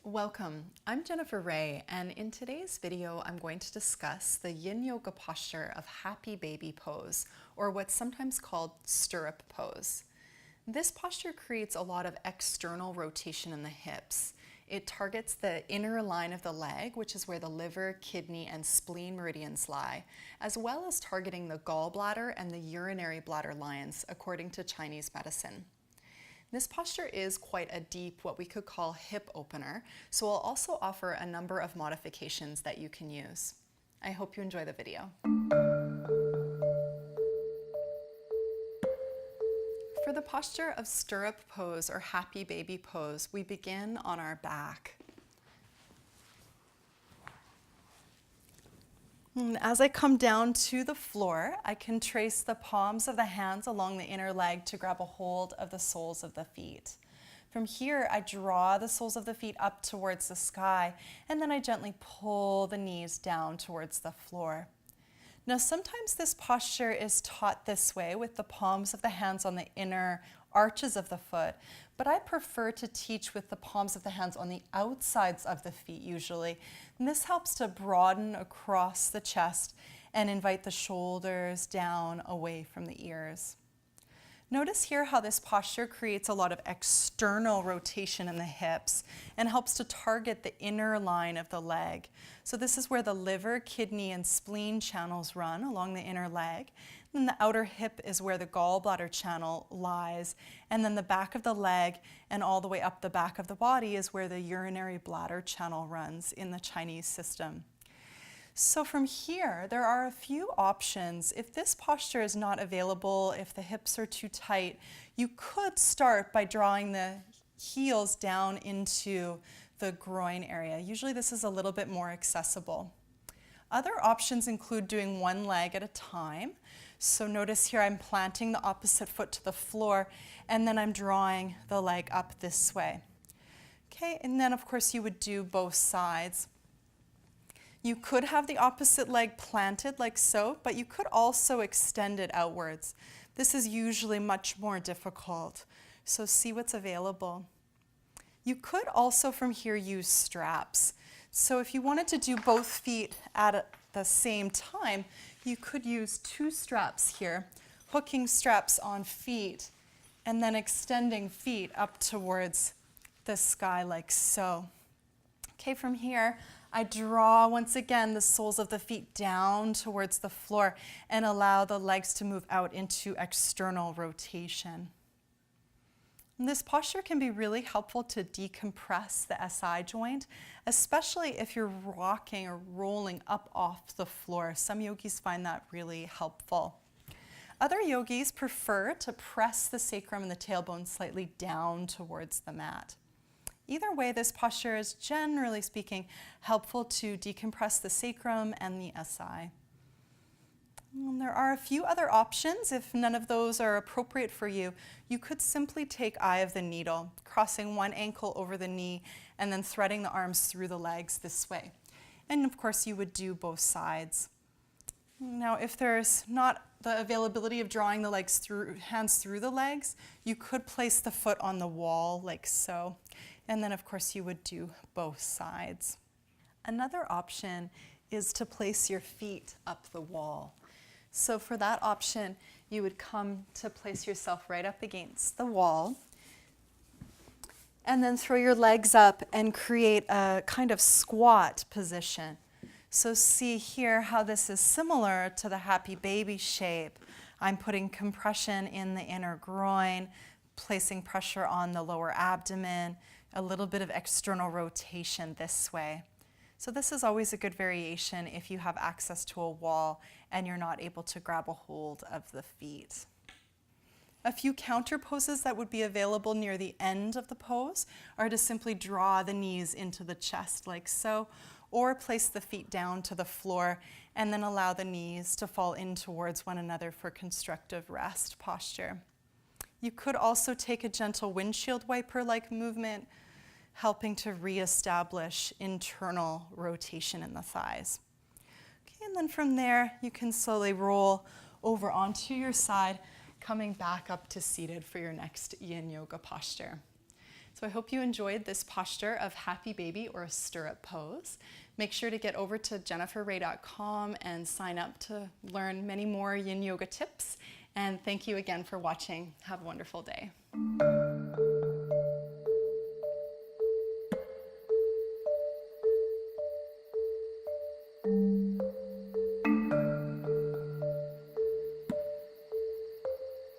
Welcome, I'm Jennifer Raye, and in today's video I'm going to discuss the yin yoga posture of happy baby pose, or what's sometimes called stirrup pose. This posture creates a lot of external rotation in the hips. It targets the inner line of the leg, which is where the liver, kidney, and spleen meridians lie, as well as targeting the gallbladder and the urinary bladder lines, according to Chinese medicine. This posture is quite a deep, what we could call hip opener, so I'll also offer a number of modifications that you can use. I hope you enjoy the video. For the posture of stirrup pose or happy baby pose, we begin on our back. And as I come down to the floor, I can trace the palms of the hands along the inner leg to grab a hold of the soles of the feet. From here, I draw the soles of the feet up towards the sky, and then I gently pull the knees down towards the floor. Now, sometimes this posture is taught this way with the palms of the hands on the inner arches of the foot, but I prefer to teach with the palms of the hands on the outsides of the feet usually. And this helps to broaden across the chest and invite the shoulders down away from the ears. Notice here how this posture creates a lot of external rotation in the hips and helps to target the inner line of the leg. So this is where the liver, kidney, and spleen channels run along the inner leg. And the outer hip is where the gallbladder channel lies. And then the back of the leg and all the way up the back of the body is where the urinary bladder channel runs in the Chinese system. So from here, there are a few options. If this posture is not available, if the hips are too tight, you could start by drawing the heels down into the groin area. Usually this is a little bit more accessible. Other options include doing one leg at a time. So notice here I'm planting the opposite foot to the floor, and then I'm drawing the leg up this way. Okay, and then of course you would do both sides. You could have the opposite leg planted like so, but you could also extend it outwards. This is usually much more difficult, so see what's available. You could also from here use straps. So if you wanted to do both feet at the same time, you could use two straps here, hooking straps on feet, and then extending feet up towards the sky like so. Okay, from here, I draw once again the soles of the feet down towards the floor and allow the legs to move out into external rotation. And this posture can be really helpful to decompress the SI joint, especially if you're rocking or rolling up off the floor. Some yogis find that really helpful. Other yogis prefer to press the sacrum and the tailbone slightly down towards the mat. Either way, this posture is, generally speaking, helpful to decompress the sacrum and the SI. And there are a few other options. If none of those are appropriate for you, you could simply take eye of the needle, crossing one ankle over the knee and then threading the arms through the legs this way. And of course, you would do both sides. Now, if there's not the availability of drawing the hands through the legs, you could place the foot on the wall like so. And then, of course, you would do both sides. Another option is to place your feet up the wall. So for that option, you would come to place yourself right up against the wall, and then throw your legs up and create a kind of squat position. So see here how this is similar to the happy baby shape. I'm putting compression in the inner groin, placing pressure on the lower abdomen, a little bit of external rotation this way. So this is always a good variation if you have access to a wall and you're not able to grab a hold of the feet. A few counter poses that would be available near the end of the pose are to simply draw the knees into the chest like so, or place the feet down to the floor and then allow the knees to fall in towards one another for constructive rest posture. You could also take a gentle windshield wiper-like movement, helping to reestablish internal rotation in the thighs. Okay, and then from there, you can slowly roll over onto your side, coming back up to seated for your next yin yoga posture. So So I hope you enjoyed this posture of happy baby or a stirrup pose. Make sure to get over to jenniferraye.com and sign up to learn many more yin yoga tips. And thank you again for watching. Have a wonderful day.